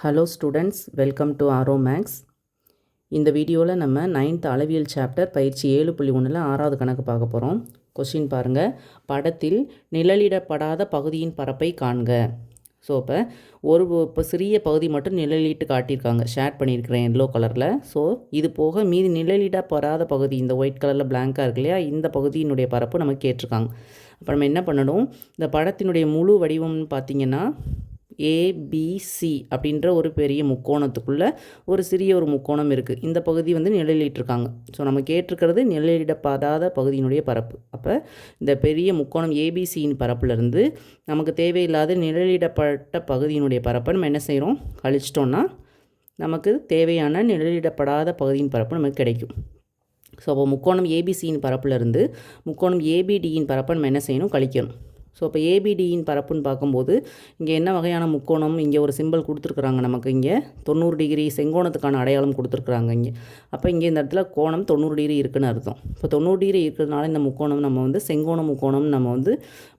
Hello students, welcome to Arrow Maths. இந்த வீடியோவில் நம்ம 9th அளவியல் சாப்டர் பயிற்சி 7.1ல் 6வது கணக்கு பார்க்க போகிறோம். கொஸ்டின் பாருங்கள். படத்தில் நிழலிடப்படாத பகுதியின் பரப்பை காண்க. ஸோ இப்போ சிறிய பகுதி மட்டும் நிழலிட்டு காட்டியிருக்காங்க, ஷேர் பண்ணியிருக்கிறேன் எல்லோ கலரில். ஸோ இது போக மீதி நிழலிடப்படாத பகுதி, இந்த ஒயிட் கலரில் பிளாங்காக இருக்கு இல்லையா, இந்த பகுதியினுடைய பரப்பு நமக்கு கேட்டிருக்காங்க. அப்போ நம்ம என்ன பண்ணணும், இந்த படத்தினுடைய முழு வடிவம்னு பார்த்திங்கன்னா ஏபிசி அப்படின்ற ஒரு பெரிய முக்கோணத்துக்குள்ளே ஒரு சிறிய ஒரு முக்கோணம் இருக்குது. இந்த பகுதி வந்து நிழலிட்டிருக்காங்க. ஸோ நம்ம கேட்டிருக்கிறது நிழலிடப்படாத பகுதியினுடைய பரப்பு. அப்போ இந்த பெரிய முக்கோணம் ஏபிசியின் பரப்புலேருந்து நமக்கு தேவையில்லாத நிழலிடப்பட்ட பகுதியினுடைய பரப்பை நம்ம என்ன செய்கிறோம், கழிச்சிட்டோன்னா நமக்கு தேவையான நிழலிடப்படாத பகுதியின் பரப்பு நமக்கு கிடைக்கும். ஸோ அப்போ முக்கோணம் ஏபிசியின் பரப்புலேருந்து முக்கோணம் ஏபிடியின் பரப்பை நம்ம என்ன செய்யணும், கழிக்கணும். ஸோ இப்போ ஏபிடியின் பரப்புன்னு பார்க்கும்போது இங்கே என்ன வகையான முக்கோணம், இங்கே ஒரு சிம்பிள் கொடுத்துருக்குறாங்க நமக்கு. இங்கே 90 டிகிரி செங்கோணத்துக்கான அடையாளம் கொடுத்துருக்குறாங்க இங்கே. அப்போ இங்கே இந்த இடத்துல கோணம் 90 டிகிரி இருக்குதுன்னு அர்த்தம். இப்போ 90 டிகிரி இருக்கிறதுனால இந்த முக்கோணம் நம்ம வந்து செங்கோண முக்கோணம் நம்ம வந்து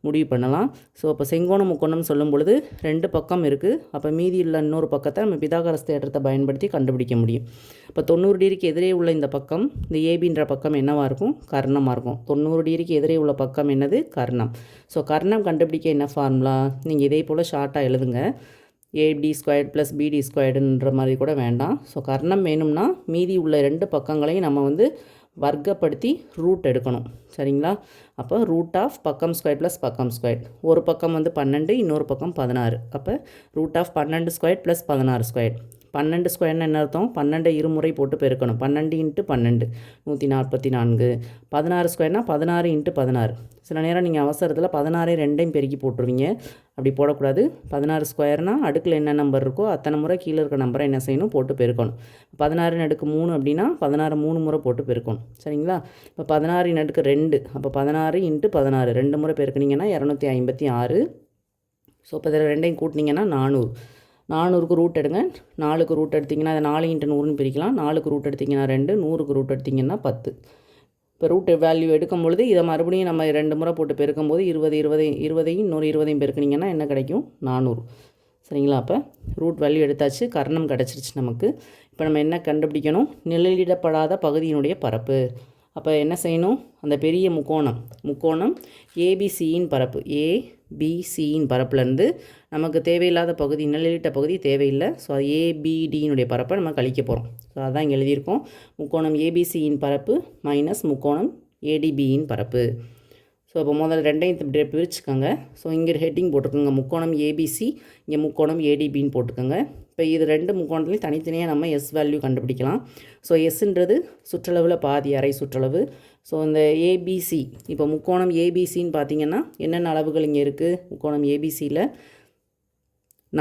முடிவு பண்ணலாம். ஸோ இப்போ செங்கோண முக்கோணம் சொல்லும் பொழுது 2 பக்கம் இருக்குது. அப்போ மீதி உள்ள இன்னொரு பக்கத்தை நம்ம பிதாகரஸ் தேற்றத்தை பயன்படுத்தி கண்டுபிடிக்க முடியும். இப்போ 90 டிகிரிக்கு எதிரே உள்ள இந்த பக்கம், இந்த ஏபின்ற பக்கம் என்னவாக இருக்கும், கர்ணமாக இருக்கும். 90 டிகிரிக்கு எதிரே உள்ள பக்கம் என்னது, கர்ணம். ஸோ கர்ணம் கண்டுபிடிக்க என்ன ஃபார்முலா, நீங்கள் இதே போல் ஷார்ட்டாக எழுதுங்க. ஏடி ஸ்கொயர்ட் ப்ளஸ் பிடி ஸ்கொயர்டுன்ற மாதிரி கூட வேண்டாம். ஸோ கர்ணம் வேணும்னா மீதி உள்ள 2 பக்கங்களையும் நம்ம வந்து வர்க்கப்படுத்தி ரூட் எடுக்கணும், சரிங்களா. அப்போ ரூட் ஆஃப் பக்கம் ஸ்கொயர் ப்ளஸ் பக்கம் ஸ்கொயர். ஒரு பக்கம் வந்து 12, இன்னொரு பக்கம் 16. அப்போ root of 12 square plus 16 square. 12 ஸ்கொயர்னு என்ன அர்த்தம், 12 இருமுறை போட்டு பெருக்கணும். 12 × 12 144. 16 ஸ்கொயர்னால் 16 × 16. சில நேரம் நீங்கள் அவசரத்தில் 16 2ஐயும் பெருக்கி போட்டுருவீங்க. அப்படி போடக்கூடாது. 16 ஸ்கொயர்னால் அடுக்கில் என்ன நம்பர் இருக்கோ அத்தனை முறை கீழே இருக்க நம்பரை என்ன செய்யணும், போட்டு பெருக்கணும். 16 அடுக்கு 3 அப்படின்னா 16 3 முறை போட்டு பெருக்கணும், சரிங்களா. இப்போ 16 அடுக்கு 2, அப்போ 16 × 16 2 முறை பெருக்குனிங்கன்னா 256. ஸோ இப்போ இதில் 2ஐயும் கூட்டினீங்கன்னா 400. 400க்கு ரூட் எடுங்க. 4க்கு ரூட் எடுத்திங்கன்னா அதை 4 × 100ன்னு பிரிக்கலாம். 4க்கு ரூட் எடுத்திங்கன்னா 2, 100க்கு ரூட் எடுத்திங்கன்னா 10. இப்போ ரூட் வேல்யூ எடுக்கும் பொழுது இதை மறுபடியும் நம்ம 2 முறை போட்டு பெருக்கும்போது 20ஐயும் இன்னொரு 20ஐயும் பெருக்குனிங்கன்னா என்ன கிடைக்கும், 400, சரிங்களா. அப்போ ரூட் வேல்யூ எடுத்தாச்சு, கர்ணம் கிடச்சிருச்சு நமக்கு. இப்போ நம்ம என்ன கண்டுபிடிக்கணும், நிழலிடப்படாத பகுதியினுடைய பரப்பு. அப்போ என்ன செய்யணும், அந்த பெரிய முக்கோணம் ஏபிசியின் பரப்பு, ஏபிசியின் பரப்புலேருந்து நமக்கு தேவையில்லாத பகுதி, நிழலிட்ட பகுதி தேவையில்லை. ஸோ ஏபிடியினுடைய பரப்பை நம்ம கழிக்க போகிறோம். ஸோ அதான் இங்கே எழுதியிருக்கோம். முக்கோணம் ஏபிசியின் பரப்பு மைனஸ் முக்கோணம் ஏடிபியின் பரப்பு. ஸோ இப்போ முதல்ல 2ஐயும் பிரிச்சுக்கோங்க. ஸோ இங்கே ஹெட்டிங் போட்டுக்கோங்க, முக்கோணம் ஏபிசி, இங்கே முக்கோணம் ஏடிபின்னு போட்டுக்கோங்க. இப்போ இது 2 முக்கோணத்துலையும் தனித்தனியாக நம்ம எஸ் வேல்யூ கண்டுபிடிக்கலாம். ஸோ எஸ்ன்றது சுற்றளவில் பாதி, அரை சுற்றளவு. ஸோ இந்த ஏபிசி, இப்போ முக்கோணம் ஏபிசின்னு பார்த்தீங்கன்னா என்னென்ன அளவுகள் இங்கே இருக்குது, முக்கோணம் ஏபிசியில்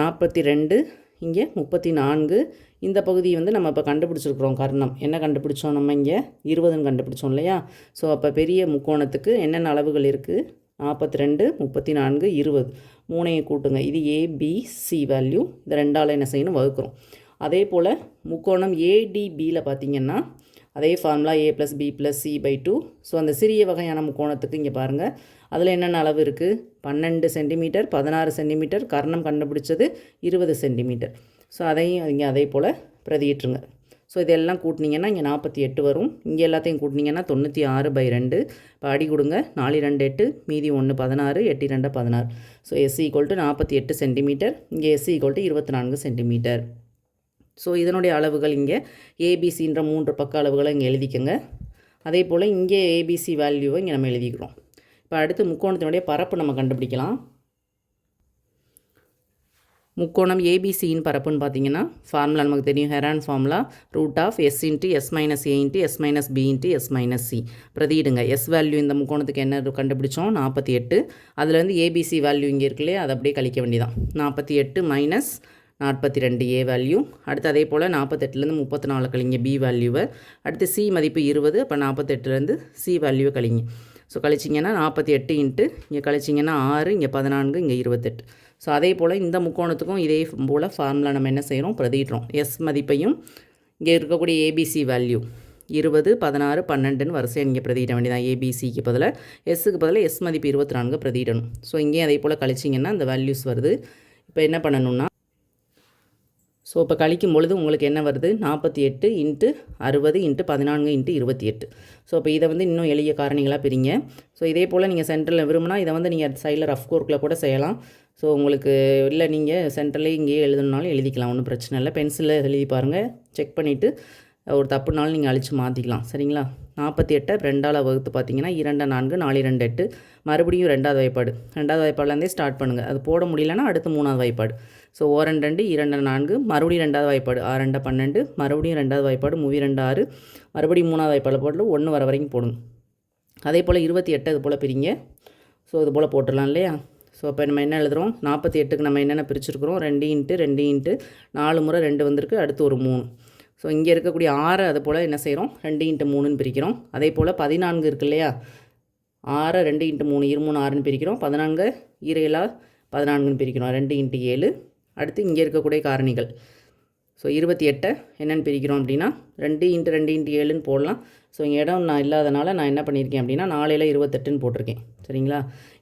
42, இங்கே 34. இந்த பகுதி வந்து நம்ம இப்போ கண்டுபிடிச்சிருக்கிறோம் கர்ணம். என்ன கண்டுபிடிச்சோம், நம்ம இங்கே 20ன்னு கண்டுபிடிச்சோம் இல்லையா. ஸோ அப்போ பெரிய முக்கோணத்துக்கு என்னென்ன அளவுகள் இருக்குது, 42, 34, 20. 3ஐயும் கூட்டுங்க. இது ஏபிசி வேல்யூ. இந்த 2ஆல் என்ன செய்யணும், வகுக்கிறோம். அதே போல் முக்கோணம் ஏடிபியில் பார்த்திங்கன்னா அதே formula a + b + c/2. So அந்த சிறிய வகையான முக்கோணத்துக்கு இங்கே பாருங்கள், அதில் என்னென்ன அளவு இருக்குது, 12 சென்டிமீட்டர், 16 சென்டிமீட்டர், கர்ணம் கண்டுபிடிச்சது 20 சென்டிமீட்டர். ஸோ அதையும் இங்கே அதே போல் பிரதியிட்டுருங்க. ஸோ இதெல்லாம் கூட்டினீங்கன்னா இங்கே 48 வரும். இங்கே எல்லாத்தையும் கூட்டினீங்கன்னா 96/2. இப்போ அடி கொடுங்க. 4 2 8, மீதி 1 16, 8 2 16. So S = 48 centimetre. இங்கே S = 24 சென்டிமீட்டர். ஸோ இதனுடைய அளவுகள் இங்கே ஏபிசின்ற 3 பக்க அளவுகளை இங்கே எழுதிக்கோங்க. அதே போல் இங்கே ஏபிசி வேல்யூவை இங்கே நம்ம எழுதிக்கிறோம். இப்போ அடுத்து முக்கோணத்தினுடைய பரப்பு நம்ம கண்டுபிடிக்கலாம். முக்கோணம் ஏபிசியின் பரப்புன்னு பார்த்தீங்கன்னா ஃபார்முலா நமக்கு தெரியும், Heron formula. Root of S × S - A × S - B × S - C. பிரதியிடுங்க. S value இந்த முக்கோணத்துக்கு என்ன கண்டுபிடிச்சோம், 48. அதுலேருந்து ஏபிசி வேல்யூ இங்கே இருக்கு இல்லையா, அதை அப்படியே கழிக்க வேண்டியதான். 48 - 42 ஏ வேல்யூ. அடுத்து அதே போல் 48லேருந்து 34 கழிங்க பி வேல்யூவை. அடுத்து சி மதிப்பு 20. அப்போ 48லேருந்து சி வேல்யூவை கழிங்க. ஸோ கழிச்சிங்கன்னா 48 இங்கே கழிச்சிங்கன்னா 6, இங்கே 14, இங்கே 28. ஸோ அதே போல் இந்த முக்கோணத்துக்கும் இதே போல் ஃபார்முலா நம்ம என்ன செய்கிறோம், பிரதியிடுறோம். எஸ் மதிப்பையும் இங்கே இருக்கக்கூடிய ஏபிசி வேல்யூ 20, 16, 12ன்னு வரிசையாக இங்கே பிரதியிட வேண்டியதான். ஏபிசிக்கு பதிலாக எஸ்ஸுக்கு பதிலாக எஸ் மதிப்பு 24 பிரதியிடணும். ஸோ இங்கேயும் அதே போல் கழிச்சிங்கன்னா இந்த வேல்யூஸ் வருது. இப்போ என்ன பண்ணணும்னா ஸோ இப்போ கழிக்கும் பொழுது உங்களுக்கு என்ன வருது 48 இன்ட்டு 60 இன்ட்டு 14 இன்ட்டு 28. ஸோ இப்போ இதை வந்து இன்னும் எளிய காரணிகளாக பிரிங்க. ஸோ இதே போல் நீங்கள் சென்டரில் விரும்பினா இதை வந்து நீங்கள் சைடில் ரஃப் கோர்க்கில் கூட செய்யலாம். ஸோ உங்களுக்கு இல்லை நீங்கள் சென்டர்லேயே இங்கேயே எழுதணுனாலும் எழுதிக்கலாம், ஒன்றும் பிரச்சனை இல்லை. பென்சிலில் எழுதி பாருங்கள், செக் பண்ணிவிட்டு ஒரு தப்புனாலும் நீங்கள் அழித்து மாற்றிக்கலாம். சரிங்களா? 48 2ஆல் வகுத்து பார்த்தீங்கன்னா 2 4 4 2 8. மறுபடியும் 2வது வாய்ப்பாடு, 2வது வாய்ப்பாடுலேருந்தே ஸ்டார்ட் பண்ணுங்கள். அது போட முடியலன்னா அடுத்து 3வது வாய்ப்பாடு. ஸோ 1 2 2 4, மறுபடியும் 2வது வாய்ப்பாடு 6 2 12, மறுபடியும் 2வது வாய்ப்பாடு 3 2 6, மறுபடியும் 3வது வாய்ப்பாடு போட்டு 1 வர வரைக்கும் போடுங்க. அதே போல் 28 இது போல் பிரிங்க. ஸோ இது போல் போட்டுடலாம் இல்லையா? ஸோ இப்போ நம்ம என்ன எழுதுகிறோம், 48க்கு நம்ம என்னென்ன பிரிச்சுருக்குறோம், 2 இன்ட்டு 2 இன்ட்டு 4 முறை 2 வந்திருக்கு, அடுத்து ஒரு 3. ஸோ இங்கே இருக்கக்கூடிய 6 அது போல் என்ன செய்கிறோம், 2 இன்ட்டு 3ன்னு பிரிக்கிறோம். அதே போல் 14 இருக்கு இல்லையா, 6 2 இன்ட்டு 3 23 6ன்னு பிரிக்கிறோம். 14 7 14ன்னு பிரிக்கிறோம், 2 இன்ட்டு 7. அடுத்து இங்கே இருக்கக்கூடிய காரணிகள். ஸோ 28 என்னென்னு பிரிக்கிறோம் அப்படின்னா 2 இன்ட்டு 2 இன்ட்டு 7ன்னு போடலாம். ஸோ இங்கே இடம் நான் இல்லாதனால நான் என்ன பண்ணியிருக்கேன் அப்படின்னா 4 28ன்னு போட்டிருக்கேன். சரிங்களா?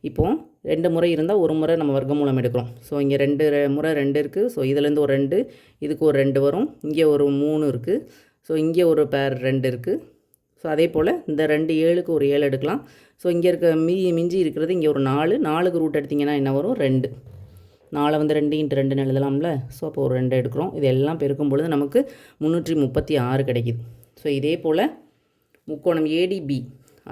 இப்போது 2 முறை இருந்தால் ஒரு முறை நம்ம வர்க்கமூலம் எடுக்கிறோம். ஸோ இங்கே 2 முறை 2 இருக்குது. ஸோ இதுலேருந்து ஒரு 2, இதுக்கு ஒரு 2 வரும். இங்கே ஒரு 3 இருக்குது. ஸோ இங்கே ஒரு பேர் 2 இருக்குது. ஸோ அதே போல் இந்த 2 7க்கு ஒரு 7 எடுக்கலாம். ஸோ இங்கே இருக்க மிஞ்சி இருக்கிறது இங்கே ஒரு 4, 4க்கு ரூட் எடுத்திங்கன்னா என்ன வரும், 2. 4 வந்து 2 இன்ட்டு 2ன்னு எழுதலாம்ல. ஸோ அப்போ ஒரு 2 எடுக்கிறோம். இது எல்லாம் பெருக்கும் பொழுது நமக்கு 336 கிடைக்கிது. ஸோ இதே போல் முக்கோணம் ஏடிபி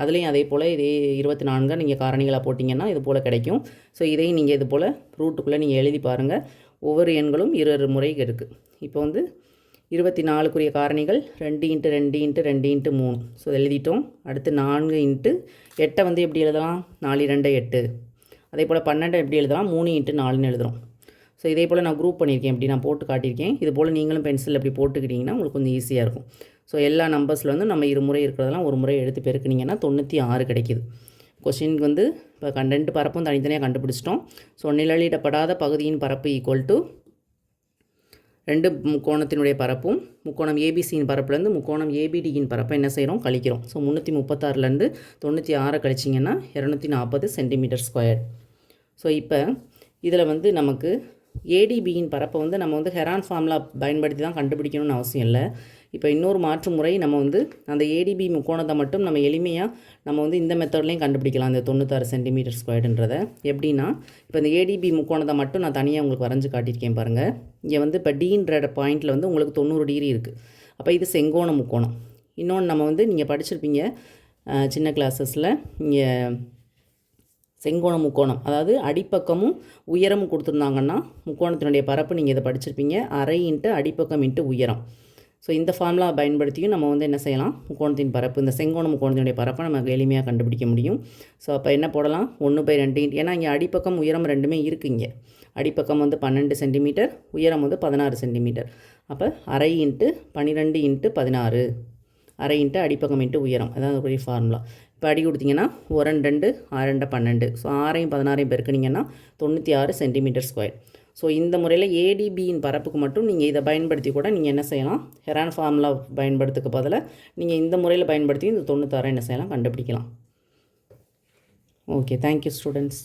அதுலேயும் அதே போல் இதே 24 நீங்கள் காரணிகளாக போட்டிங்கன்னா இது போல் கிடைக்கும். ஸோ இதையும் நீங்கள் இது போல் ரூட்டுக்குள்ளே நீங்கள் எழுதி பாருங்கள். ஒவ்வொரு எண்களும் 2 முறை இருக்குது. இப்போ வந்து 24க்குரிய காரணிகள் 2 இன்ட்டு 2 இன்ட்டு 2 இன்ட்டு 3. ஸோ எழுதிட்டோம். அடுத்து 4 இன்ட்டு 8 வந்து எப்படி எழுதலாம், 4 2 8. அதே போல் 12 எப்படி எழுதலாம், 3 இன்ட்டு 4ன்னு எழுதுகிறோம். ஸோ இதே போல் நான் குரூப் பண்ணியிருக்கேன், இப்படி நான் போட்டு காட்டியிருக்கேன். இது போல் நீங்களும் பென்சில் அப்படி போட்டுக்கிட்டிங்கன்னா உங்களுக்கு கொஞ்சம் ஈஸியாக இருக்கும். ஸோ எல்லா நம்பர்ஸில் வந்து நம்ம 2 முறை இருக்கிறதெல்லாம் ஒரு முறை எடுத்து பெருக்குனிங்கன்னா 96 கிடைக்கிது. கொஸ்டினுக்கு வந்து இப்போ கண்டென்ட் பரப்பும் தனித்தனியாக கண்டுபிடிச்சிட்டோம். ஸோ நிழலிடப்படாத பகுதியின் பரப்பு ஈக்குவல் டு 2 முக்கோணத்தினுடைய பரப்பும் முக்கோணம் ஏபிசியின் பரப்புலேருந்து முக்கோணம் ஏபிடியின் பரப்பை என்ன செய்கிறோம், கழிக்கிறோம். ஸோ 336லேருந்து 96 கழிச்சிங்கன்னா 240 சென்டிமீட்டர் ஸ்கொயர். ஸோ இப்போ இதில் வந்து நமக்கு ஏடிபியின் பரப்பை வந்து நம்ம வந்து ஹெரான் ஃபார்முலா பயன்படுத்தி தான் கண்டுபிடிக்கணும்னு அவசியம் இல்லை. இப்போ இன்னொரு மாற்று முறை நம்ம வந்து அந்த ஏடிபி முக்கோணத்தை மட்டும் நம்ம எளிமையாக நம்ம வந்து இந்த மெத்தட்லேயும் கண்டுபிடிக்கலாம், அந்த 96 சென்டிமீட்டர் ஸ்கொயர்ன்றதை. எப்படின்னா இப்போ இந்த ஏடிபி முக்கோணத்தை மட்டும் நான் தனியாக உங்களுக்கு வரைஞ்சி காட்டியிருக்கேன் பாருங்கள். இங்கே வந்து இப்போ டீன்ற பாயிண்டில் வந்து உங்களுக்கு 90 டிகிரி இருக்குது. அப்போ இது செங்கோண முக்கோணம். இன்னொன்று நம்ம வந்து நீங்கள் படிச்சிருப்பீங்க சின்ன கிளாஸஸில், இங்கே செங்கோண முக்கோணம் அதாவது அடிப்பக்கமும் உயரமும் கொடுத்துருந்தாங்கன்னா முக்கோணத்தினுடைய பரப்பு நீங்கள் இதை படிச்சிருப்பீங்க, அரை இன்ட்டு அடிப்பக்கம் இன்ட்டு உயரம். ஸோ இந்த ஃபார்முலா பயன்படுத்தியும் நம்ம வந்து என்ன செய்யலாம், முக்கோணத்தின் பரப்பு இந்த செங்கோண முக்கோணத்தினுடைய பரப்பை நம்ம எளிமையாக கண்டுபிடிக்க முடியும். ஸோ அப்போ என்ன போடலாம், 1/2 இன்ட்டு, ஏன்னா இங்கே அடிப்பக்கம் உயரம் ரெண்டுமே இருக்குது. இங்கே அடிப்பக்கம் வந்து 12 சென்டிமீட்டர், உயரம் வந்து 16 சென்டிமீட்டர். அப்போ அரை இன்ட்டு 12 இன்ட்டு 16, அரை இன்ட்டு அடிப்பக்கம் இன்ட்டு உயரம், அதான் ஒரு ஃபார்முலா. இப்போ அடி கொடுத்திங்கன்னா 1 2 6 2 12. ஸோ 6ஐயும் 16ஐயும் பெருக்குனிங்கன்னா 96 சென்டிமீட்டர் ஸ்கொயர். ஸோ இந்த முறையில் ஏடிபியின் பரப்புக்கு மட்டும் நீங்கள் இதை பயன்படுத்தி கூட நீங்கள் என்ன செய்யலாம், ஹெரான் ஃபார்முலா பயன்படுத்துக்கு பதிலாக நீங்கள் இந்த முறையில் பயன்படுத்தி இந்த 96 என்ன செய்யலாம், கண்டுபிடிக்கலாம். Okay, thank you students.